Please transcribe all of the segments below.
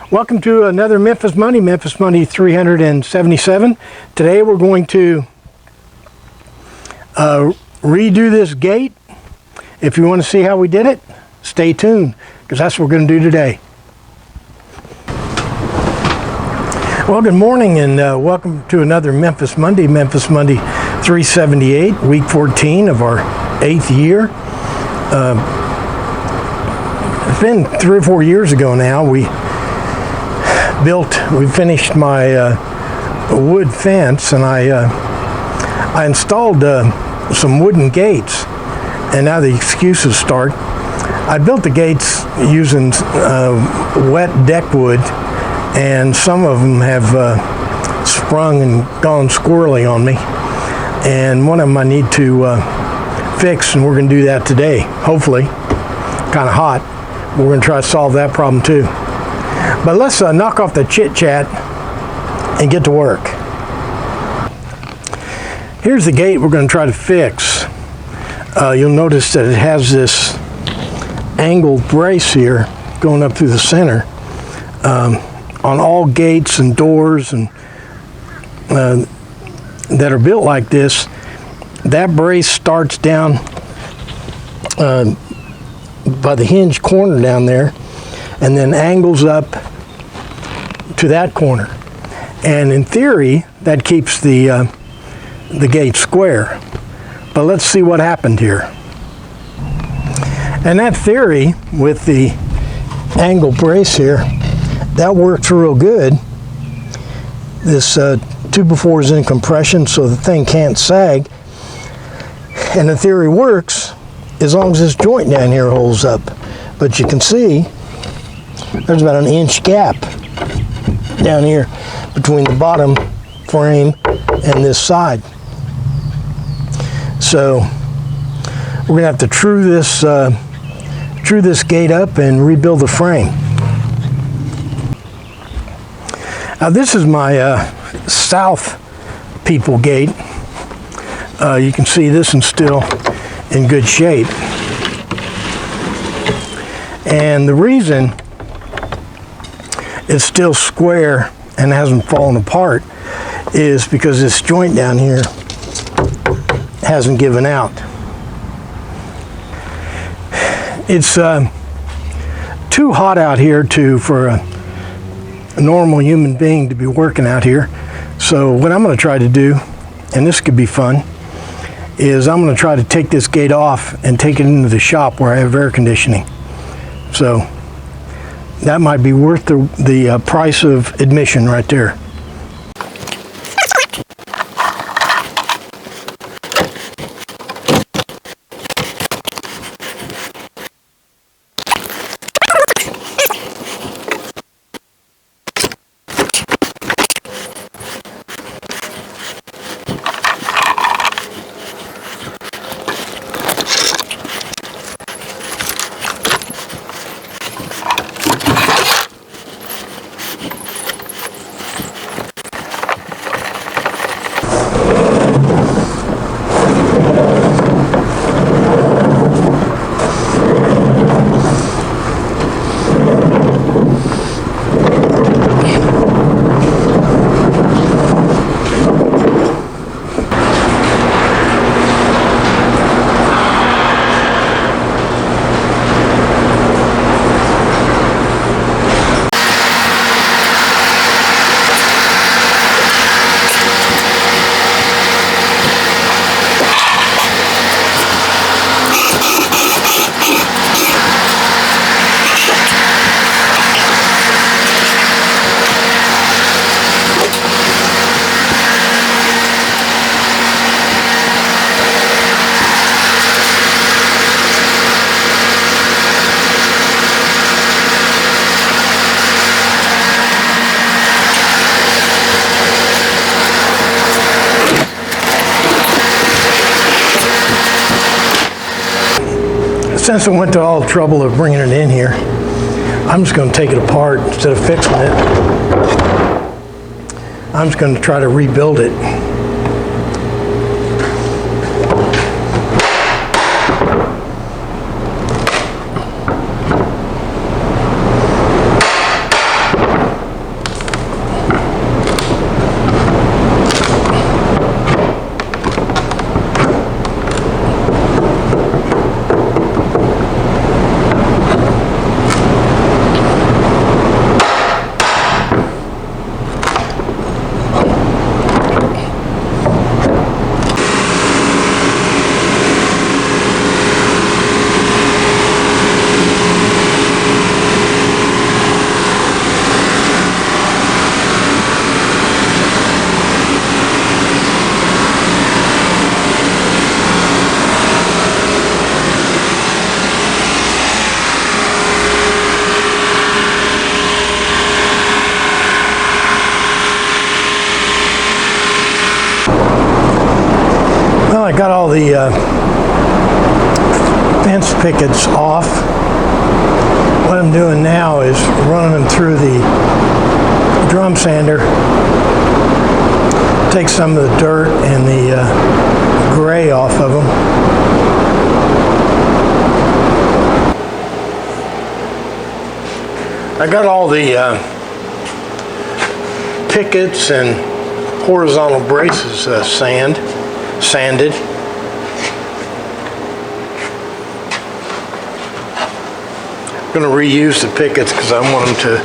Welcome to another Memphis Monday 377. Today we're going to redo this gate. If you want to see how we did it, stay tuned, because that's what we're going to do today. Well, good morning and welcome to another Memphis Monday 378, week 14 of our 8th year. It's been 3 or 4 years ago now. We finished my wood fence, and I installed some wooden gates, and now the excuses start. I built the gates using wet deck wood, and some of them have sprung and gone squirrely on me, and one of them I need to fix, and we're going to do that today, hopefully. Kind of hot. We're going to try to solve that problem too. But let's knock off the chit-chat and get to work. Here's the gate we're going to try to fix. You'll notice that it has this angled brace here going up through the center. On all gates and doors and that are built like this, that brace starts down by the hinge corner down there, and then angles up to that corner. And in theory, that keeps the gate square. But let's see what happened here. And that theory with the angle brace here, that works real good. This 2x4 is in compression, so the thing can't sag. And the theory works as long as this joint down here holds up. But you can see there's about an inch gap down here between the bottom frame and this side. So we're gonna have to true this gate up and rebuild the frame. Now this is my south people gate. You can see this one's still in good shape. And the reason it's still square and hasn't fallen apart is because this joint down here hasn't given out. It's too hot out here for a normal human being to be working out here. So what I'm going to try to do, and this could be fun, is I'm going to try to take this gate off and take it into the shop where I have air conditioning. So that might be worth the price of admission right there. Since I went to all the trouble of bringing it in here, I'm just going to take it apart instead of fixing it. I'm just going to try to rebuild it. got all the fence pickets off. What I'm doing now is running them through the drum sander. Take some of the dirt and the gray off of them. I got all the pickets and horizontal braces sanded. I'm going to reuse the pickets because I want them to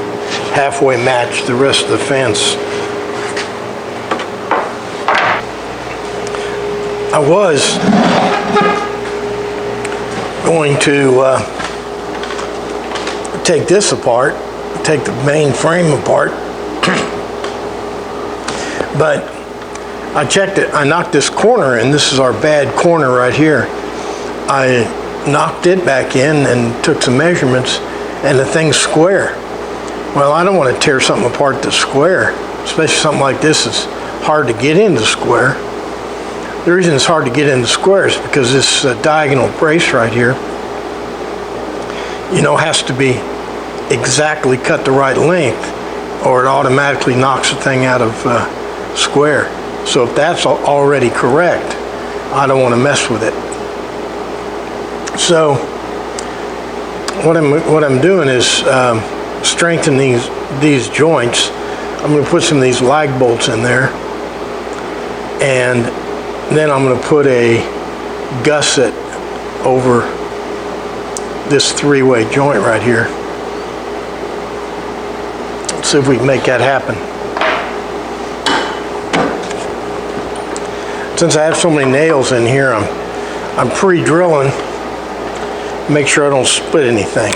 halfway match the rest of the fence. I was going to take this apart, take the main frame apart, but I checked it. I knocked this corner in. This is our bad corner right here. I knocked it back in and took some measurements, and the thing's square. Well, I don't want to tear something apart that's square, especially something like this is hard to get into square. The reason it's hard to get into square is because this diagonal brace right here, has to be exactly cut the right length, or it automatically knocks the thing out of square. So if that's already correct, I don't want to mess with it. So what I'm doing is strengthening these joints. I'm going to put some of these lag bolts in there, and then I'm going to put a gusset over this three-way joint right here. Let's see if we can make that happen. Since I have so many nails in here, I'm pre-drilling, make sure I don't split anything.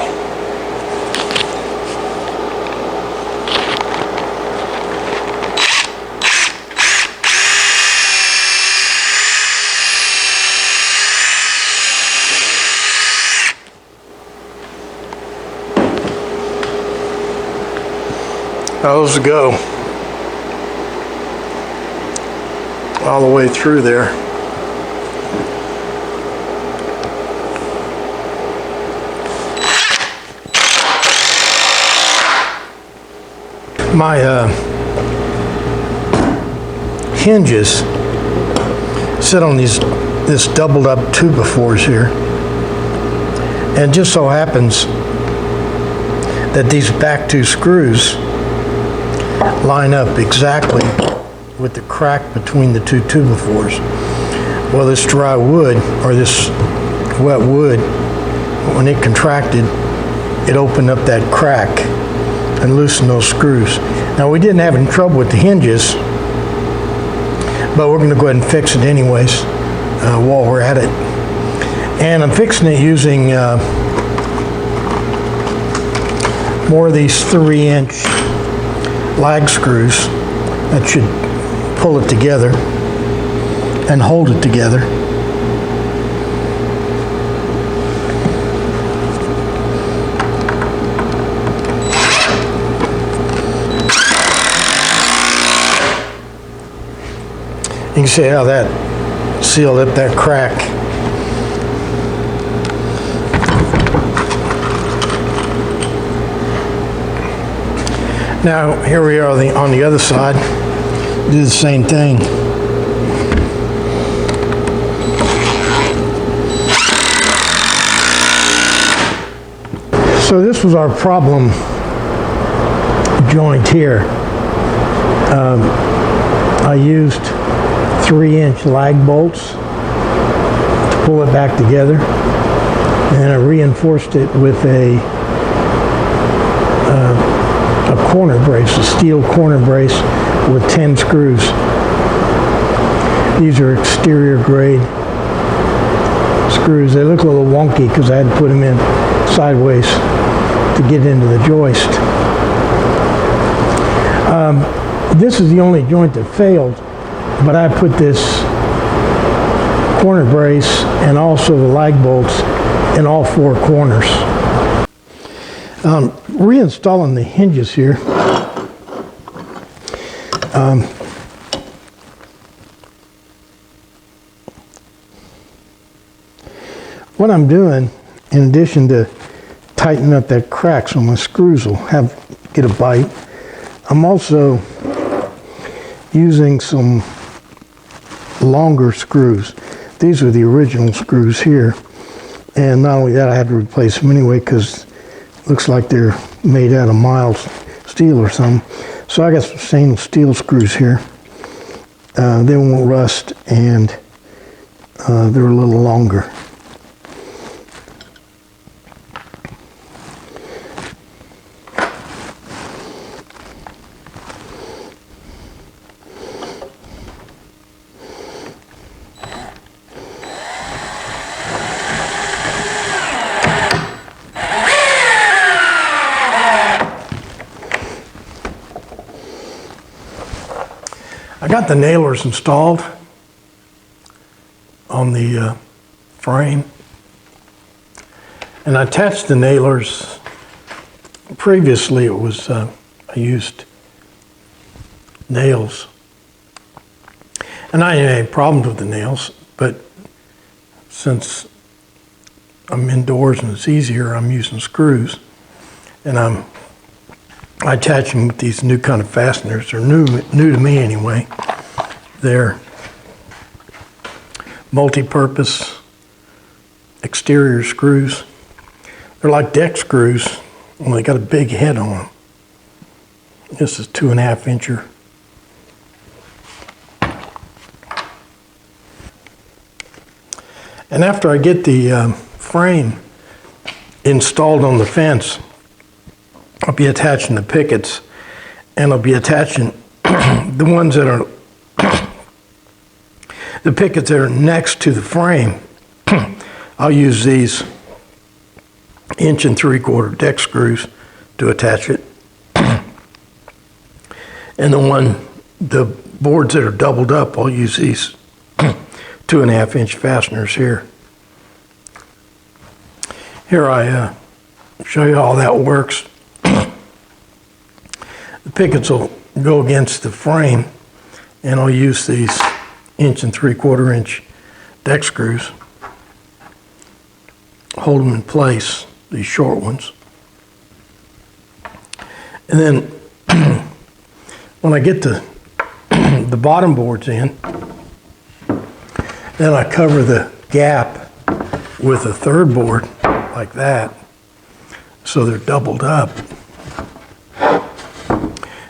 Those go all the way through there. My hinges sit on this doubled up 2x4s here, and it just so happens that these back two screws line up exactly with the crack between the two 2x4s. Well, this dry wood, or this wet wood, when it contracted, it opened up that crack and loosened those screws. Now, we didn't have any trouble with the hinges, but we're going to go ahead and fix it anyways while we're at it. And I'm fixing it using more of these 3-inch lag screws that should pull it together and hold it together. You can see how that sealed up that crack. Now, here we are on the other side. Do the same thing. So this was our problem joint here. I used 3-inch lag bolts to pull it back together, and I reinforced it with a corner brace, a steel corner brace with 10 screws. These are exterior grade screws. They look a little wonky because I had to put them in sideways to get into the joist. This is the only joint that failed, but I put this corner brace and also the lag bolts in all 4 corners. Reinstalling the hinges here. what I'm doing, in addition to tightening up that crack so my screws will get a bite, I'm also using some longer screws. These are the original screws here, and not only that, I had to replace them anyway because it looks like they're made out of mild steel or something. So I got some stainless steel screws here. They won't rust, and they're a little longer. I got the nailers installed on the frame, and I attached the nailers. Previously, it was I used nails, and I didn't have any problems with the nails. But since I'm indoors and it's easier, I'm using screws, and I attach them with these new kind of fasteners. They're new to me anyway. They're multi-purpose exterior screws. They're like deck screws, only got a big head on them. This is 2.5 incher. And after I get the frame installed on the fence, I'll be attaching the pickets, and I'll be attaching the ones that are the pickets that are next to the frame. I'll use these 1 3/4 inch deck screws to attach it. And the boards that are doubled up, I'll use these 2.5 inch fasteners here. Here I show you how that works. The pickets will go against the frame, and I'll use these 1 3/4 inch deck screws. Hold them in place, these short ones. And then when I get the bottom boards in, then I cover the gap with a third board like that, so they're doubled up.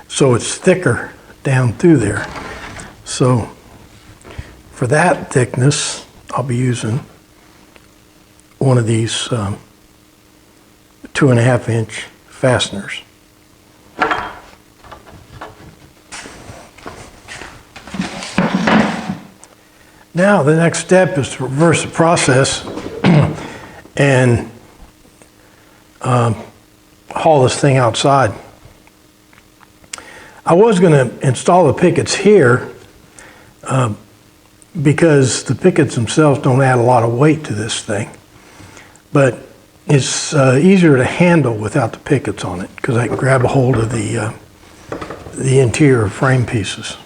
So it's thicker down through there. So for that thickness, I'll be using one of these 2.5 inch fasteners. Now the next step is to reverse the process and haul this thing outside. I was going to install the pickets here because the pickets themselves don't add a lot of weight to this thing, but it's easier to handle without the pickets on it because I can grab a hold of the interior frame pieces.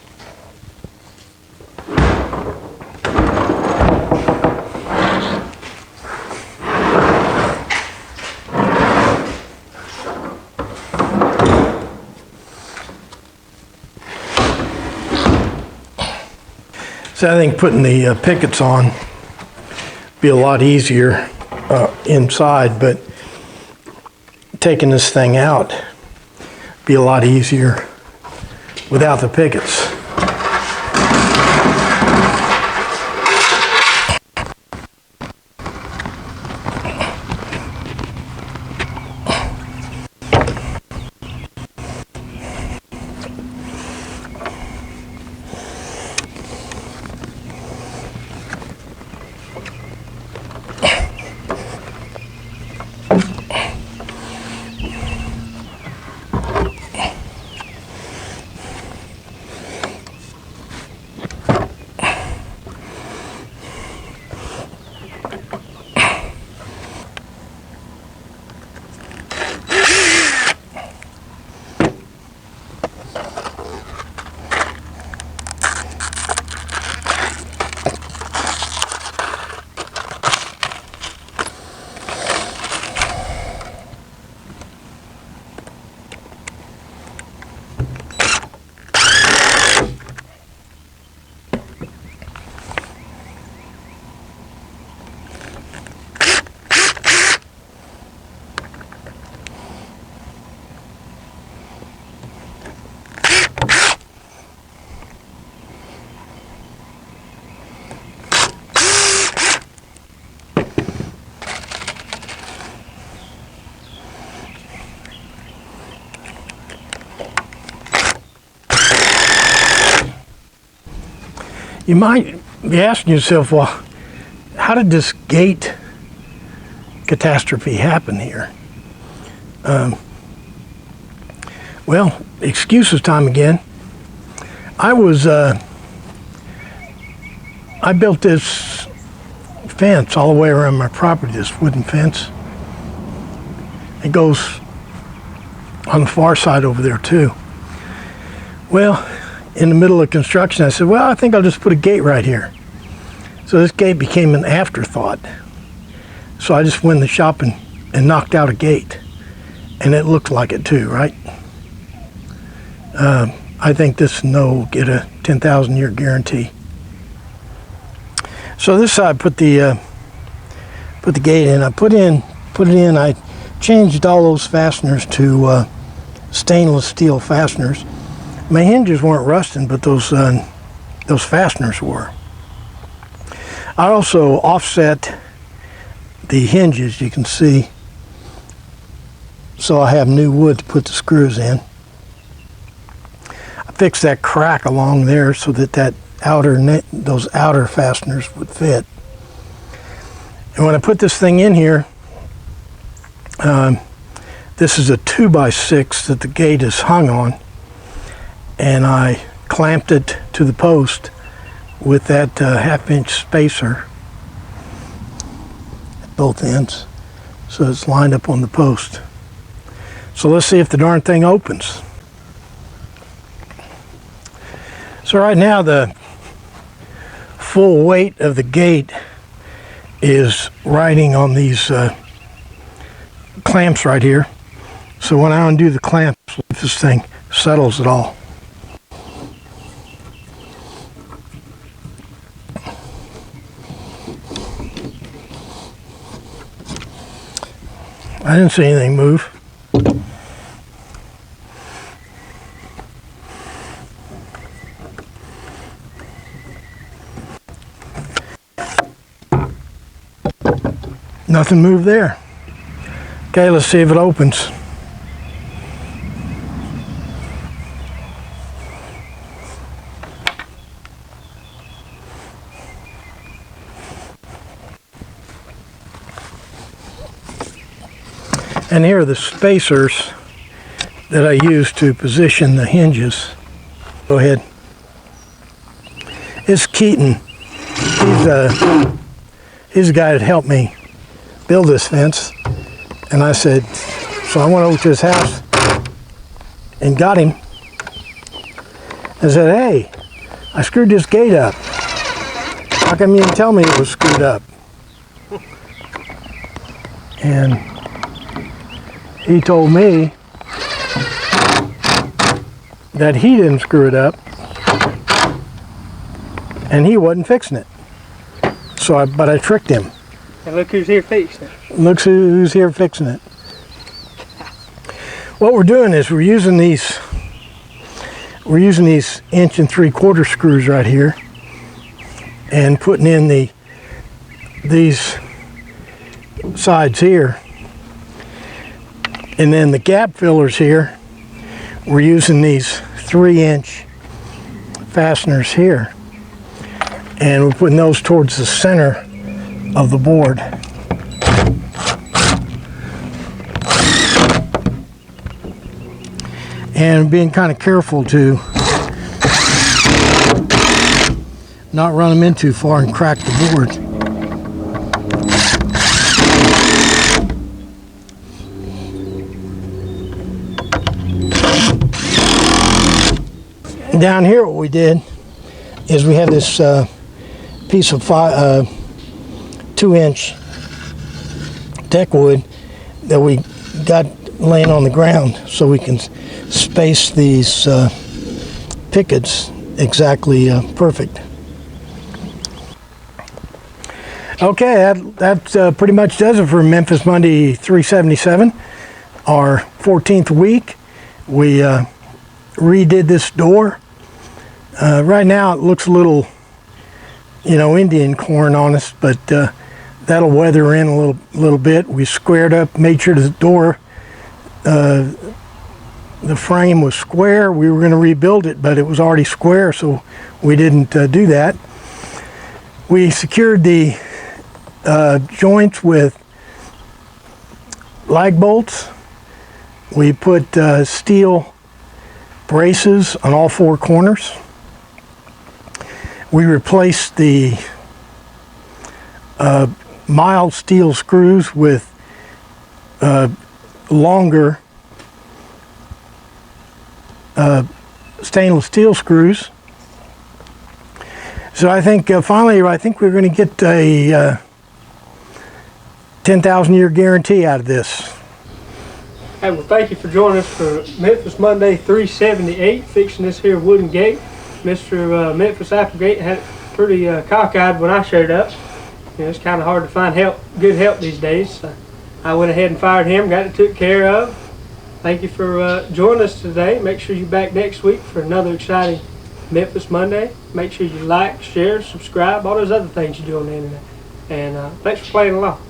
So I think putting the pickets on be a lot easier inside, but taking this thing out be a lot easier without the pickets. You might be asking yourself, well, how did this gate catastrophe happen here? Well, excuses time again. I built this fence all the way around my property, this wooden fence. It goes on the far side over there too. Well, in the middle of construction, I said, well, I think I'll just put a gate right here. So this gate became an afterthought. So I just went in the shop and knocked out a gate. And it looked like it too, right? I think this no will get a 10,000 year guarantee. So this side, put the gate in. I put it in. I changed all those fasteners to stainless steel fasteners. My hinges weren't rusting, but those fasteners were. I also offset the hinges, you can see, so I have new wood to put the screws in. I fixed that crack along there so that those outer fasteners would fit. And when I put this thing in here, this is a 2x6 that the gate is hung on, and I clamped it to the post with that 1/2-inch spacer at both ends, so it's lined up on the post. So let's see if the darn thing opens. So right now the full weight of the gate is riding on these clamps right here. So when I undo the clamps, this thing settles it all. I didn't see anything move. Nothing moved there. Okay, let's see if it opens. And here are the spacers that I use to position the hinges. Go ahead. It's Keaton. He's the guy that helped me build this fence. And I said, so I went over to his house and got him. I said, hey, I screwed this gate up. How come you didn't tell me it was screwed up? And he told me that he didn't screw it up and he wasn't fixing it. But I tricked him. And look who's here fixing it. Look who's here fixing it. What we're doing is we're using these 1 3/4 screws right here and putting in these sides here. And then the gap fillers here, we're using these 3-inch fasteners here. And we're putting those towards the center of the board. And being kind of careful to not run them in too far and crack the board. Down here what we did is we have this piece of 2-inch deck wood that we got laying on the ground so we can space these pickets exactly perfect. Okay, that pretty much does it for Memphis Monday 377, our 14th week. We redid this door. Right now it looks a little, Indian corn on us, but that'll weather in a little bit. We squared up, made sure the door, the frame was square. We were going to rebuild it, but it was already square, so we didn't do that. We secured the joints with lag bolts. We put steel braces on all four corners. We replaced the mild steel screws with longer stainless steel screws. So I think finally, I think we're going to get a 10,000 year guarantee out of this. Hey, well, thank you for joining us for Memphis Monday 378, fixing this here wooden gate. Mr. Memphis Applegate had pretty cockeyed when I showed up. You know, it's kind of hard to find good help these days. I went ahead and fired him, got it took care of. Thank you for joining us today. Make sure you're back next week for another exciting Memphis Monday. Make sure you like, share, subscribe, all those other things you do on the internet. And thanks for playing along.